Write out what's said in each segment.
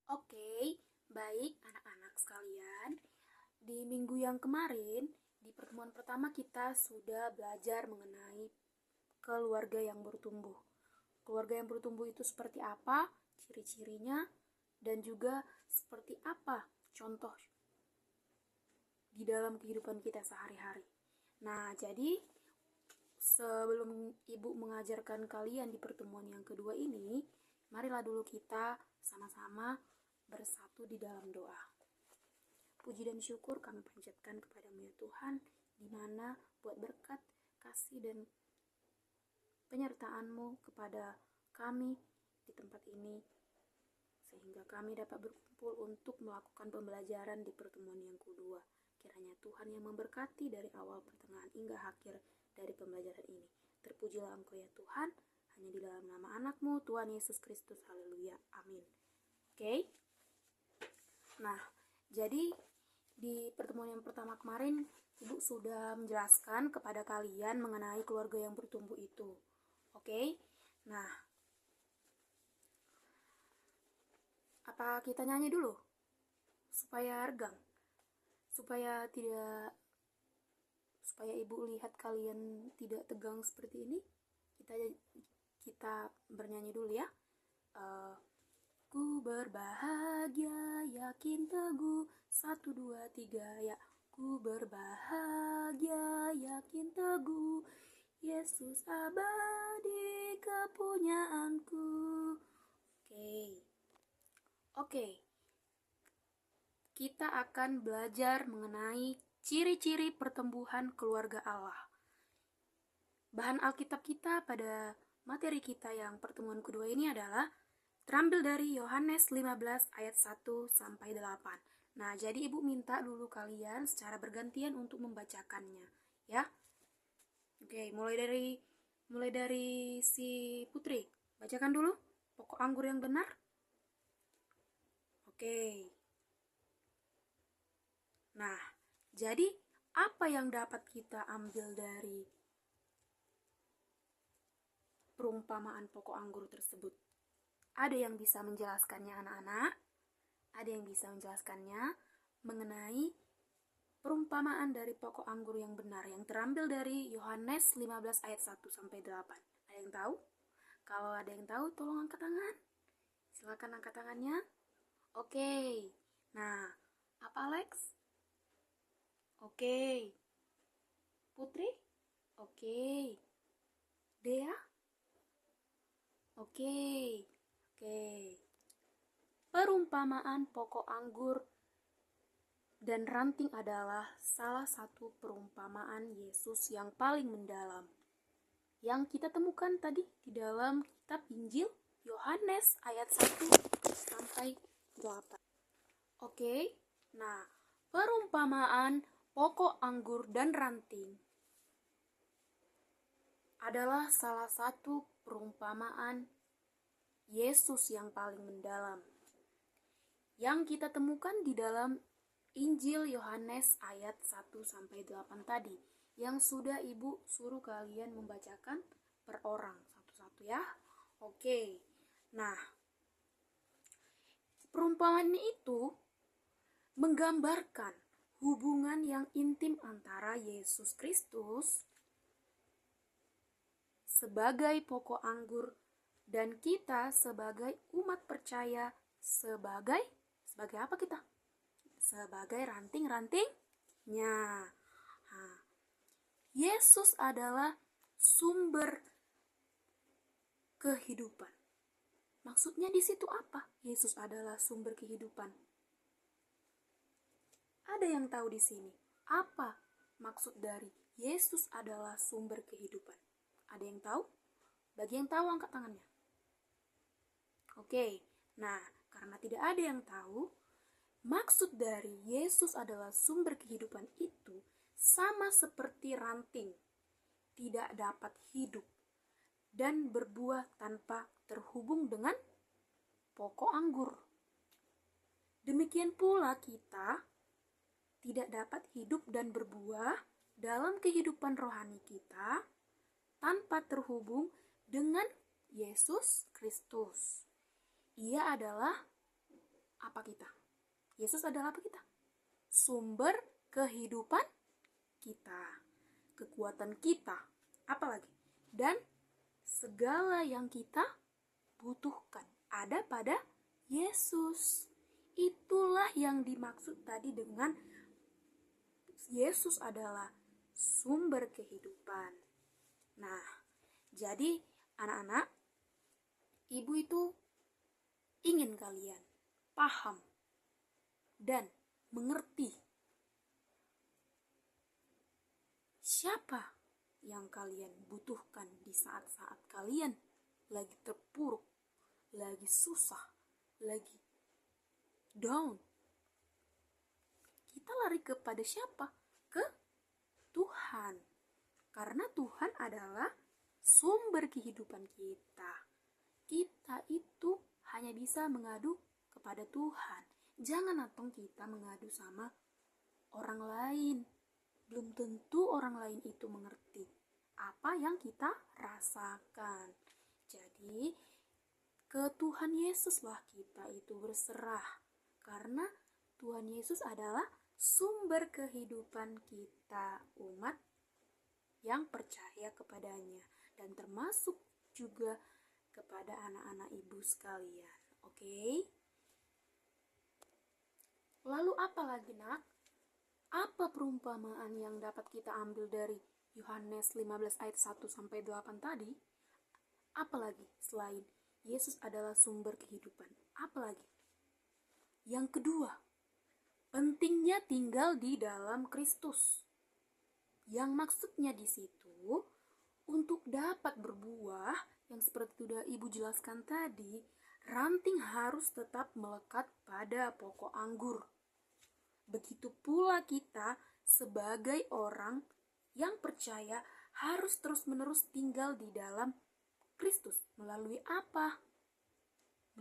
Oke, baik anak-anak sekalian. Di minggu yang kemarin, di pertemuan pertama kita sudah belajar mengenai keluarga yang bertumbuh. Keluarga yang bertumbuh itu seperti apa, ciri-cirinya, dan juga seperti apa contoh di dalam kehidupan kita sehari-hari. Nah, jadi sebelum Ibu mengajarkan kalian di pertemuan yang kedua ini, marilah dulu kita sama-sama bersatu di dalam doa. Puji dan syukur kami panjatkan kepada-Mu ya Tuhan, di mana buat berkat, kasih, dan penyertaan-Mu kepada kami di tempat ini, sehingga kami dapat berkumpul untuk melakukan pembelajaran di pertemuan yang kedua. Kiranya Tuhan yang memberkati dari awal, pertengahan, hingga akhir dari pembelajaran ini. Terpujilah Engkau ya Tuhan, hanya di dalam nama anak-Mu, Tuhan Yesus Kristus. Haleluya. Amin. Oke. Nah, jadi di pertemuan yang pertama kemarin, Ibu sudah menjelaskan kepada kalian mengenai keluarga yang bertumbuh itu. Oke? Nah, apa kita nyanyi dulu? Supaya regang. Supaya Ibu lihat kalian tidak tegang seperti ini. Kita bernyanyi dulu ya. Ku berbahagia, yakin teguh, 1, 2, 3, ya. Ku berbahagia, yakin teguh, Yesus abadi kepunyaanku. Oke. Kita akan belajar mengenai ciri-ciri pertumbuhan keluarga Allah. Bahan Alkitab kita pada materi kita yang pertemuan kedua ini adalah terambil dari Yohanes 15 ayat 1 sampai 8. Nah, jadi Ibu minta dulu kalian secara bergantian untuk membacakannya, ya. Oke, mulai dari si Putri. Bacakan dulu pokok anggur yang benar. Oke. Nah, jadi apa yang dapat kita ambil dari perumpamaan pokok anggur tersebut? Ada yang bisa menjelaskannya anak-anak? Ada yang bisa menjelaskannya mengenai perumpamaan dari pokok anggur yang benar yang terambil dari Yohanes 15 ayat 1 sampai 8. Ada yang tahu? Kalau ada yang tahu, tolong angkat tangan. Silakan angkat tangannya. Oke. Nah, apa Alex? Oke. Putri? Oke. Dea? Oke. Perumpamaan pokok anggur dan ranting adalah salah satu perumpamaan Yesus yang paling mendalam yang kita temukan tadi di dalam kitab Injil Yohanes ayat 1 sampai 8. Oke. Nah, perumpamaan pokok anggur dan ranting adalah salah satu perumpamaan Yesus yang paling mendalam yang kita temukan di dalam Injil Yohanes ayat 1 sampai 8 tadi, yang sudah Ibu suruh kalian membacakan per orang satu-satu ya. Oke. Nah, perumpamaan itu menggambarkan hubungan yang intim antara Yesus Kristus sebagai pokok anggur dan kita sebagai umat percaya sebagai apa kita? Sebagai ranting-rantingnya. Nah, Yesus adalah sumber kehidupan. Maksudnya di situ apa? Yesus adalah sumber kehidupan. Ada yang tahu di sini? Apa maksud dari Yesus adalah sumber kehidupan? Ada yang tahu? Bagi yang tahu angkat tangannya. Oke. Nah, karena tidak ada yang tahu, maksud dari Yesus adalah sumber kehidupan itu sama seperti ranting, tidak dapat hidup dan berbuah tanpa terhubung dengan pokok anggur. Demikian pula kita tidak dapat hidup dan berbuah dalam kehidupan rohani kita tanpa terhubung dengan Yesus Kristus. Ia adalah apa kita? Yesus adalah apa kita? Sumber kehidupan kita, kekuatan kita, apalagi? Dan segala yang kita butuhkan ada pada Yesus. Itulah yang dimaksud tadi dengan Yesus adalah sumber kehidupan. Nah, jadi anak-anak, ibu itu ingin kalian paham dan mengerti siapa yang kalian butuhkan di saat-saat kalian lagi terpuruk, lagi susah, lagi down. Kita lari kepada siapa? Ke Tuhan. Karena Tuhan adalah sumber kehidupan kita. Kita itu hanya bisa mengadu kepada Tuhan. Jangan atong kita mengadu sama orang lain. Belum tentu orang lain itu mengerti apa yang kita rasakan. Jadi, ke Tuhan Yesuslah kita itu berserah. Karena Tuhan Yesus adalah sumber kehidupan kita, umat yang percaya kepadanya. Dan termasuk juga kepada anak-anak ibu sekalian. Oke? Lalu apa lagi, nak? Apa perumpamaan yang dapat kita ambil dari Yohanes 15 ayat 1 sampai 8 tadi? Apalagi selain Yesus adalah sumber kehidupan? Apalagi? Yang kedua, pentingnya tinggal di dalam Kristus. Yang maksudnya di situ, untuk dapat berbuah, yang seperti sudah ibu jelaskan tadi, ranting harus tetap melekat pada pokok anggur. Begitu pula kita sebagai orang yang percaya harus terus-menerus tinggal di dalam Kristus. Melalui apa?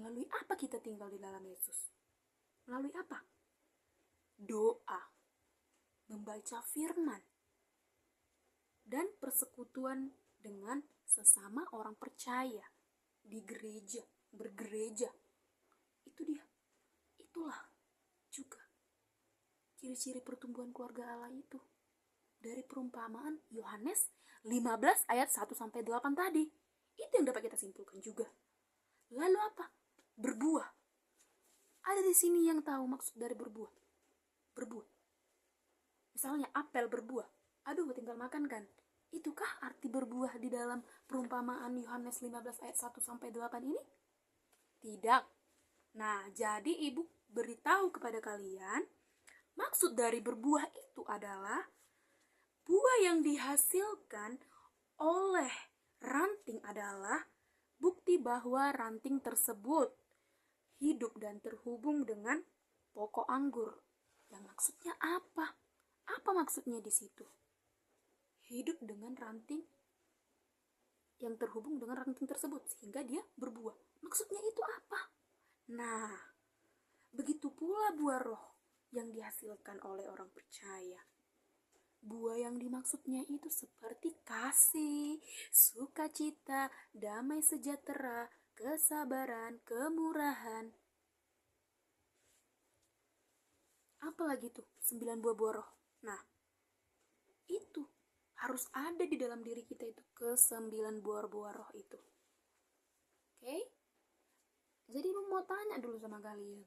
Melalui apa kita tinggal di dalam Yesus? Melalui apa? Doa, membaca firman, dan persekutuan dengan sesama orang percaya di gereja, bergereja. Itu dia. Itulah juga ciri-ciri pertumbuhan keluarga Allah itu. Dari perumpamaan Yohanes 15 ayat 1 sampai 8 tadi. Itu yang dapat kita simpulkan juga. Lalu apa? Berbuah. Ada di sini yang tahu maksud dari berbuah. Berbuah. Misalnya apel berbuah. Aduh, tinggal makan kan? Itukah arti berbuah di dalam perumpamaan Yohanes 15 ayat 1 sampai 8 ini? Tidak. Nah, jadi ibu beritahu kepada kalian, maksud dari berbuah itu adalah buah yang dihasilkan oleh ranting adalah bukti bahwa ranting tersebut hidup dan terhubung dengan pokok anggur. Yang maksudnya apa? Apa maksudnya di situ? Hidup dengan ranting yang terhubung dengan ranting tersebut sehingga dia berbuah. Maksudnya itu apa? Nah, begitu pula buah roh yang dihasilkan oleh orang percaya. Buah yang dimaksudnya itu seperti kasih, sukacita, damai sejahtera, kesabaran, kemurahan. Apalagi tuh 9 buah roh. Nah, itu harus ada di dalam diri kita itu, ke-9 buah roh itu. Oke? Jadi mau tanya dulu sama kalian,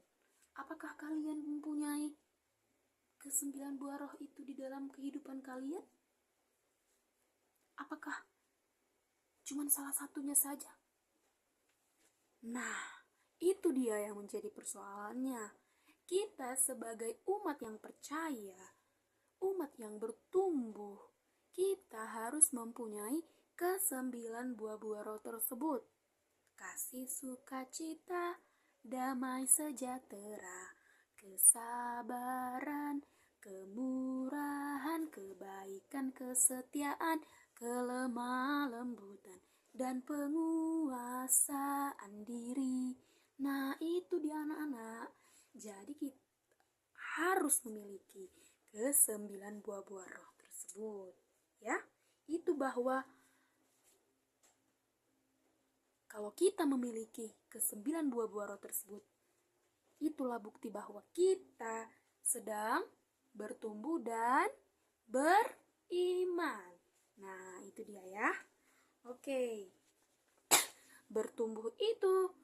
apakah kalian mempunyai ke-9 buah roh itu di dalam kehidupan kalian? Apakah cuma salah satunya saja? Nah, itu dia yang menjadi persoalannya. Kita sebagai umat yang percaya, umat yang bertumbuh, kita harus mempunyai ke-9 buah roh tersebut. Kasih, sukacita, damai sejahtera, kesabaran, kemurahan, kebaikan, kesetiaan, kelemah lembutan, dan penguasaan diri. Nah, itu dia anak-anak. Jadi kita harus memiliki ke-9 buah roh tersebut. Ya, itu bahwa kalau kita memiliki ke-9 buah roh tersebut, itulah bukti bahwa kita sedang bertumbuh dan beriman. Nah, itu dia ya. Oke. Bertumbuh itu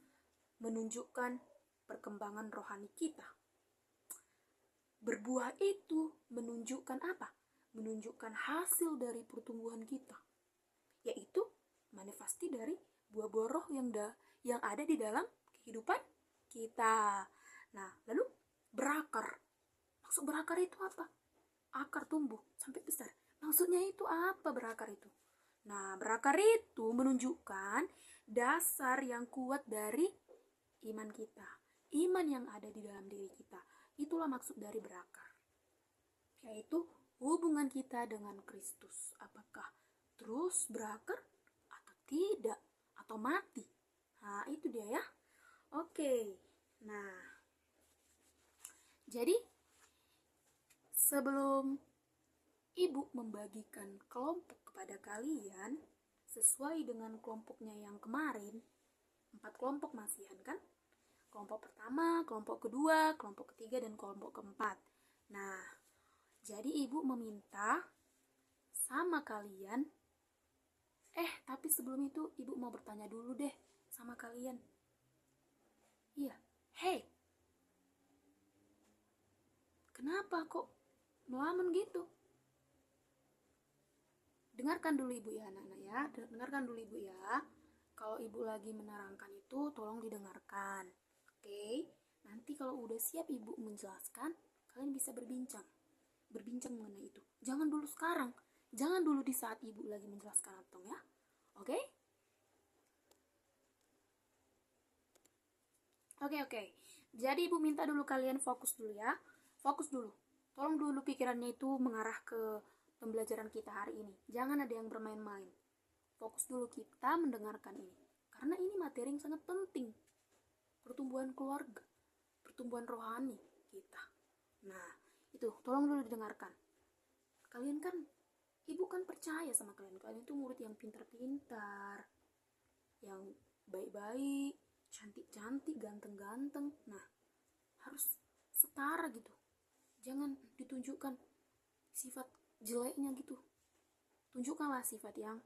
menunjukkan perkembangan rohani kita. Berbuah itu menunjukkan apa? Menunjukkan hasil dari pertumbuhan kita, yaitu manifestasi dari buah-buah roh yang ada di dalam kehidupan kita. Nah, lalu berakar. Maksud berakar itu apa? Akar tumbuh sampai besar. Maksudnya itu apa berakar itu? Nah, berakar itu menunjukkan dasar yang kuat dari iman kita. Iman yang ada di dalam diri kita. Itulah maksud dari berakar. Yaitu hubungan kita dengan Kristus. Apakah terus berakar atau tidak? Atau mati? Nah, itu dia ya. Oke. Nah, jadi sebelum Ibu membagikan kelompok kepada kalian sesuai dengan kelompoknya yang kemarin, 4 kelompok masihan kan? Kelompok pertama, kelompok kedua, kelompok ketiga, dan kelompok keempat. Nah, jadi Ibu meminta sama kalian, tapi sebelum itu Ibu mau bertanya dulu deh sama kalian. Iya, hey, kenapa kok melamun gitu? Dengarkan dulu Ibu ya anak-anak ya, dengarkan dulu Ibu ya. Kalau Ibu lagi menerangkan itu tolong didengarkan. Oke, nanti kalau udah siap Ibu menjelaskan, kalian bisa berbincang mengenai itu. Jangan dulu sekarang, jangan dulu di saat Ibu lagi menjelaskan atau ya. Oke? Oke. Jadi Ibu minta dulu kalian fokus dulu ya. Fokus dulu. Tolong dulu pikirannya itu mengarah ke pembelajaran kita hari ini. Jangan ada yang bermain-main. Fokus dulu kita mendengarkan ini. Karena ini materi yang sangat penting. Pertumbuhan keluarga, pertumbuhan rohani kita. Nah, itu tolong dulu didengarkan. Kalian kan, Ibu kan percaya sama kalian. Kalian itu murid yang pintar-pintar, yang baik-baik, cantik-cantik, ganteng-ganteng. Nah, harus setara gitu. Jangan ditunjukkan sifat jeleknya gitu. Tunjukkanlah sifat yang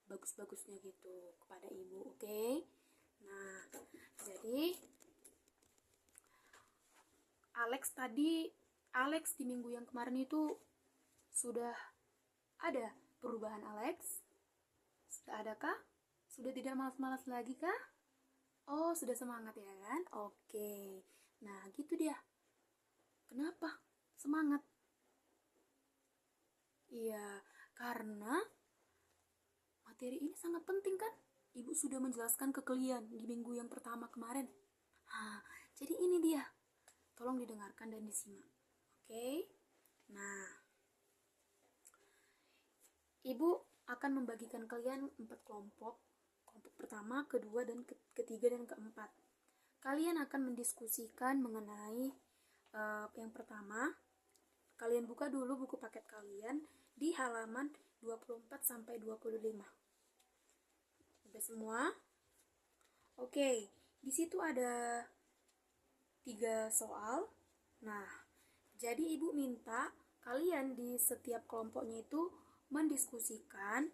bagus-bagusnya gitu kepada Ibu, oke? Nah, jadi Alex di minggu yang kemarin itu sudah ada perubahan Alex? Sudah adakah? Sudah tidak malas-malas lagi kah? Oh, sudah semangat ya kan? Oke. Nah, gitu dia. Kenapa? Semangat. Iya, karena materi ini sangat penting kan? Ibu sudah menjelaskan ke kalian di minggu yang pertama kemarin. Jadi ini dia. Tolong didengarkan dan disimak. Oke? Nah, Ibu akan membagikan kalian 4 kelompok. Kelompok pertama, kedua, dan ketiga, dan keempat. Kalian akan mendiskusikan mengenai yang pertama. Kalian buka dulu buku paket kalian di halaman 24-25. Udah semua? Oke, di situ ada 3 soal. Nah, jadi Ibu minta kalian di setiap kelompoknya itu mendiskusikan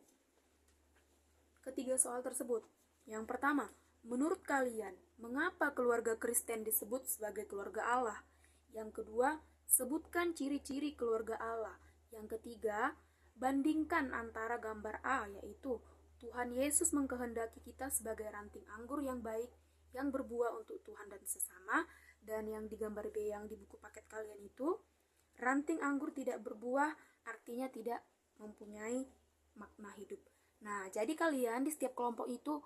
ketiga soal tersebut. Yang pertama, menurut kalian, mengapa keluarga Kristen disebut sebagai keluarga Allah? Yang kedua, sebutkan ciri-ciri keluarga Allah. Yang ketiga, bandingkan antara gambar A, yaitu Tuhan Yesus mengkehendaki kita sebagai ranting anggur yang baik, yang berbuah untuk Tuhan dan sesama, dan yang di gambar B yang di buku paket kalian itu, ranting anggur tidak berbuah, artinya tidak mempunyai makna hidup. Nah, jadi kalian di setiap kelompok itu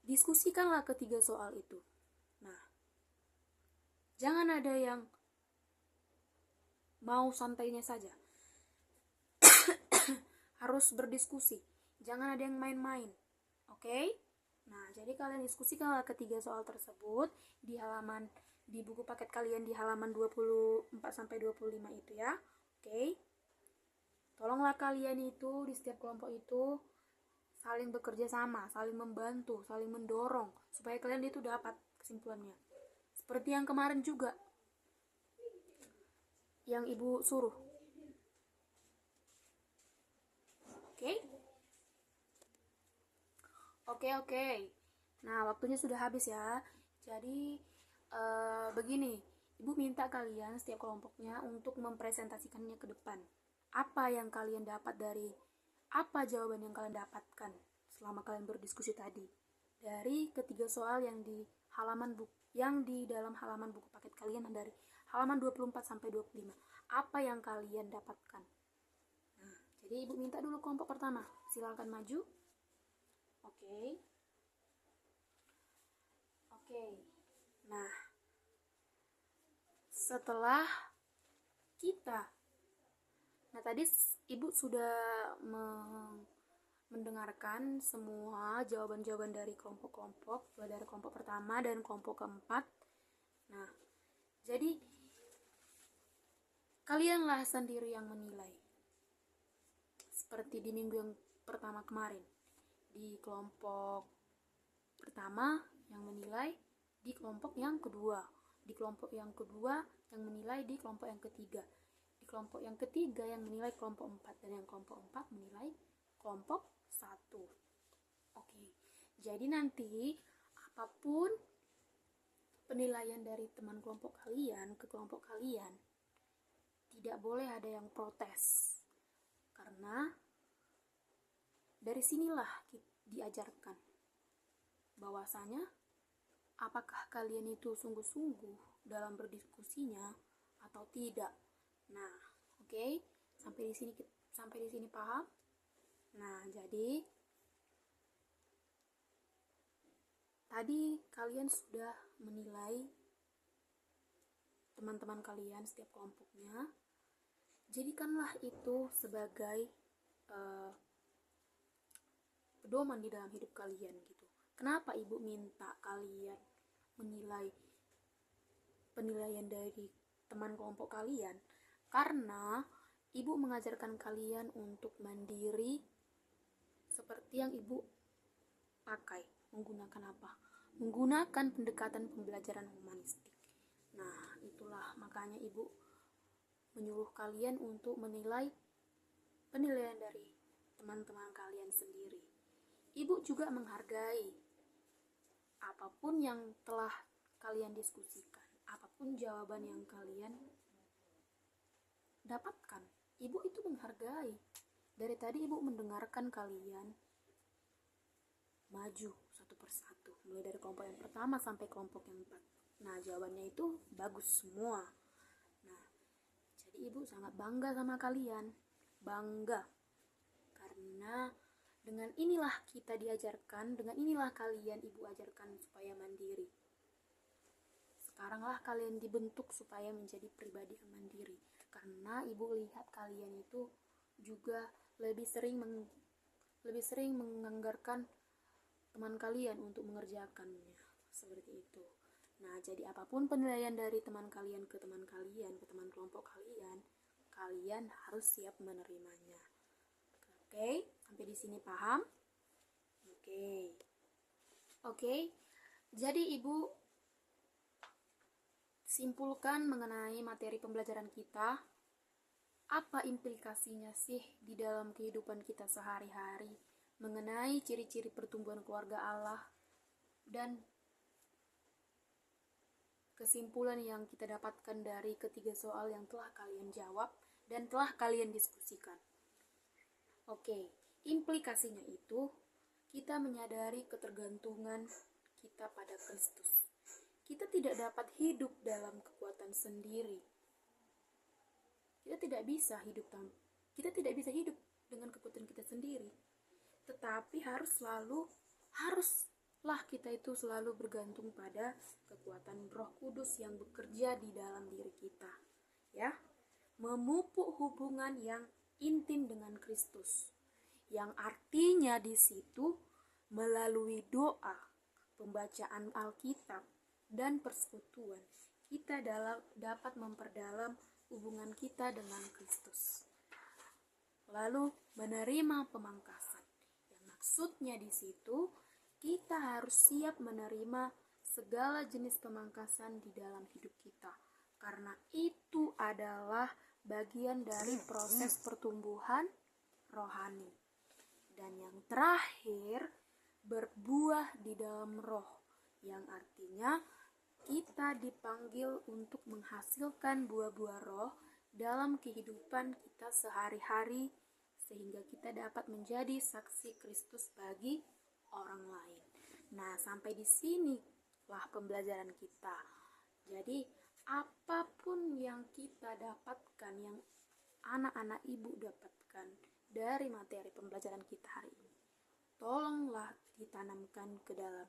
diskusikanlah ketiga soal itu. Nah, jangan ada yang mau santainya saja. Harus berdiskusi. Jangan ada yang main-main. Oke? Nah, jadi kalian diskusikanlah ketiga soal tersebut di buku paket kalian di halaman 24-25 itu ya. Oke? Tolonglah kalian itu di setiap kelompok itu saling bekerja sama, saling membantu, saling mendorong supaya kalian itu dapat kesimpulannya. seperti yang kemarin juga yang ibu suruh. Oke? Oke. Nah, waktunya sudah habis ya. Jadi begini, ibu minta kalian setiap kelompoknya untuk mempresentasikannya ke depan. Apa yang kalian dapat apa jawaban yang kalian dapatkan selama kalian berdiskusi tadi dari ketiga soal yang di dalam halaman buku paket kalian, dari halaman 24 sampai 25. Apa yang kalian dapatkan? Nah, jadi ibu minta dulu kelompok pertama. Silakan maju. Oke. Nah, setelah tadi ibu sudah mendengarkan semua jawaban-jawaban dari kelompok-kelompok, dari kelompok pertama dan kelompok keempat. Nah, jadi kalianlah sendiri yang menilai. Seperti di minggu yang pertama kemarin, di kelompok pertama yang menilai di kelompok yang kedua, di kelompok yang kedua yang menilai di kelompok yang ketiga, di kelompok yang ketiga yang menilai kelompok 4, dan yang kelompok 4 menilai kelompok 1. Oke, jadi nanti apapun penilaian dari teman kelompok kalian ke kelompok kalian, tidak boleh ada yang protes, karena dari sinilah diajarkan bahwasanya apakah kalian itu sungguh-sungguh dalam berdiskusinya atau tidak. Nah, oke. Sampai di sini paham? Nah, jadi tadi kalian sudah menilai teman-teman kalian setiap kelompoknya. Jadikanlah itu sebagai pedoman di dalam hidup kalian gitu. Kenapa ibu minta kalian menilai penilaian dari teman kelompok kalian? Karena ibu mengajarkan kalian untuk mandiri seperti yang ibu pakai. Menggunakan apa? Menggunakan pendekatan pembelajaran humanistik. Nah, itulah makanya ibu menyuruh kalian untuk menilai penilaian dari teman-teman kalian sendiri. Ibu juga menghargai apapun yang telah kalian diskusikan, apapun jawaban yang kalian dapatkan. Ibu itu menghargai. Dari tadi ibu mendengarkan kalian maju satu persatu, mulai dari kelompok yang pertama sampai kelompok yang 4. Nah, jawabannya itu bagus semua. Nah, jadi ibu sangat bangga sama kalian. Bangga. Karena dengan inilah kita diajarkan, dengan inilah kalian ibu ajarkan supaya mandiri. Sekaranglah kalian dibentuk supaya menjadi pribadi yang mandiri. Karena ibu lihat kalian itu juga lebih sering menganggarkan teman kalian untuk mengerjakannya. Seperti itu. Nah, jadi apapun penilaian dari teman kalian ke teman kelompok kalian, kalian harus siap menerimanya. Oke, sampai di sini paham? Oke. Jadi ibu simpulkan mengenai materi pembelajaran kita. Apa implikasinya sih di dalam kehidupan kita sehari-hari mengenai ciri-ciri pertumbuhan keluarga Allah, dan kesimpulan yang kita dapatkan dari ketiga soal yang telah kalian jawab dan telah kalian diskusikan. Oke, implikasinya itu kita menyadari ketergantungan kita pada Kristus. Kita tidak dapat hidup dalam kekuatan sendiri. Kita tidak bisa hidup dengan kekuatan kita sendiri. Tetapi haruslah kita itu selalu bergantung pada kekuatan Roh Kudus yang bekerja di dalam diri kita. Ya, memupuk hubungan yang intim dengan Kristus, yang artinya di situ melalui doa, pembacaan Alkitab, dan persekutuan kita dapat memperdalam hubungan kita dengan Kristus. Lalu menerima pemangkasan, yang maksudnya di situ kita harus siap menerima segala jenis pemangkasan di dalam hidup kita, karena itu adalah bagian dari proses pertumbuhan rohani. Dan yang terakhir, berbuah di dalam roh, yang artinya kita dipanggil untuk menghasilkan buah-buah roh dalam kehidupan kita sehari-hari, sehingga kita dapat menjadi saksi Kristus bagi orang lain. Nah, sampai di sinilah pembelajaran kita. Jadi, apapun yang kita dapatkan, yang anak-anak ibu dapatkan dari materi pembelajaran kita hari ini, tolonglah ditanamkan ke dalam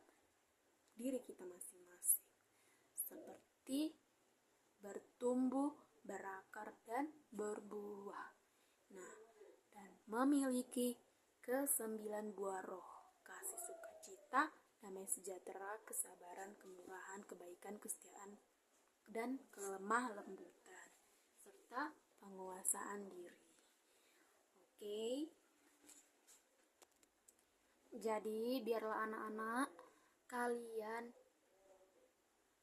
diri kita masing-masing, seperti bertumbuh, berakar, dan berbuah. Nah, dan memiliki ke-9 buah roh: kasih, sukacita, damai sejahtera, kesabaran, kemurahan, kebaikan, kesetiaan, dan kelemah lembutan, serta penguasaan diri. Oke. Jadi, biarlah anak-anak kalian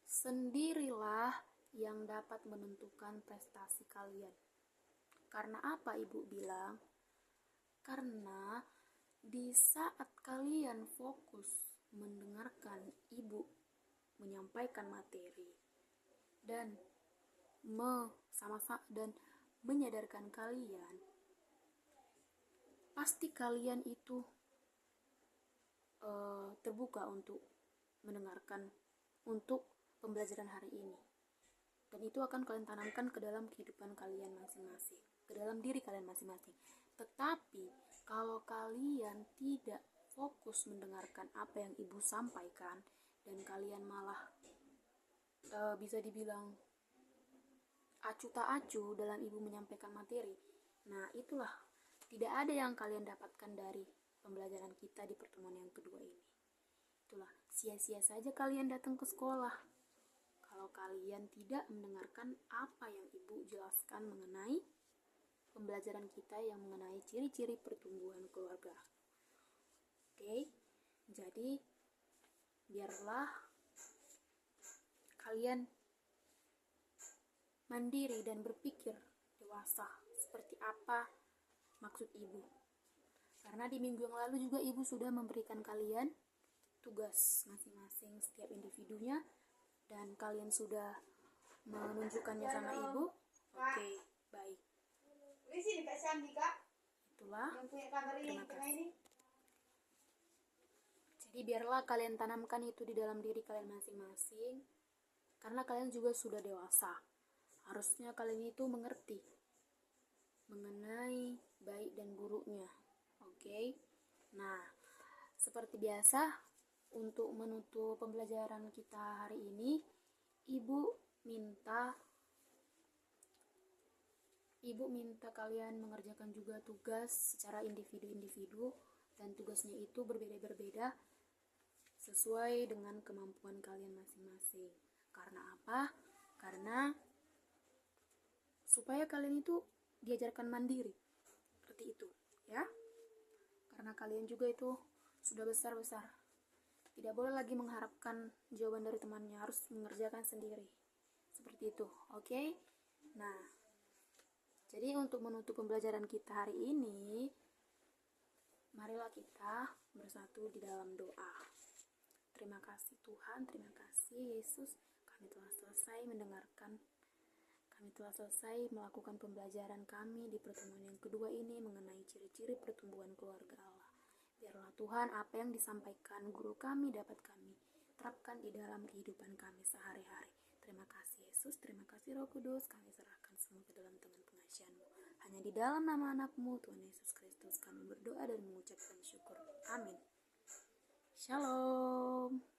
sendirilah yang dapat menentukan prestasi kalian. Karena apa ibu bilang? Karena di saat kalian fokus mendengarkan ibu menyampaikan materi dan dan menyadarkan kalian, pasti kalian itu terbuka untuk mendengarkan untuk pembelajaran hari ini, dan itu akan kalian tanamkan ke dalam kehidupan kalian masing-masing, ke dalam diri kalian masing-masing. Tetapi kalau kalian tidak fokus mendengarkan apa yang ibu sampaikan, dan kalian malah bisa dibilang acuh tak acuh dalam ibu menyampaikan materi, nah itulah tidak ada yang kalian dapatkan dari pembelajaran kita di pertemuan yang kedua ini. Itulah, sia-sia saja kalian datang ke sekolah kalau kalian tidak mendengarkan apa yang ibu jelaskan mengenai pembelajaran kita yang mengenai ciri-ciri pertumbuhan keluarga. Oke, jadi biarlah kalian mandiri dan berpikir dewasa seperti apa maksud ibu. Karena di minggu yang lalu juga ibu sudah memberikan kalian tugas masing-masing setiap individunya, dan kalian sudah menunjukkannya sama ibu. Oke, baik. Itulah, terima kasih. Jadi biarlah kalian tanamkan itu di dalam diri kalian masing-masing, karena kalian juga sudah dewasa. Harusnya kalian itu mengerti mengenai baik dan buruknya. Oke. Nah, seperti biasa, untuk menutup pembelajaran kita hari ini, ibu minta kalian mengerjakan juga tugas secara individu-individu, dan tugasnya itu berbeda-berbeda sesuai dengan kemampuan kalian masing-masing. Karena apa? Karena supaya kalian itu diajarkan mandiri, seperti itu ya. Karena kalian juga itu sudah besar-besar, tidak boleh lagi mengharapkan jawaban dari temannya, harus mengerjakan sendiri, seperti itu. Oke. Nah, jadi untuk menutup pembelajaran kita hari ini, marilah kita bersatu di dalam doa. Terima kasih Tuhan, terima kasih Yesus, kami telah selesai melakukan pembelajaran kami di pertemuan yang kedua ini mengenai ciri-ciri pertumbuhan keluarga Allah. Biarlah Tuhan apa yang disampaikan guru kami dapat kami terapkan di dalam kehidupan kami sehari-hari. Terima kasih Yesus, terima kasih Roh Kudus, kami serahkan semua ke dalam tangan pengasihan-Mu. Hanya di dalam nama anak-Mu, Tuhan Yesus Kristus, kami berdoa dan mengucapkan syukur. Amin. Shalom.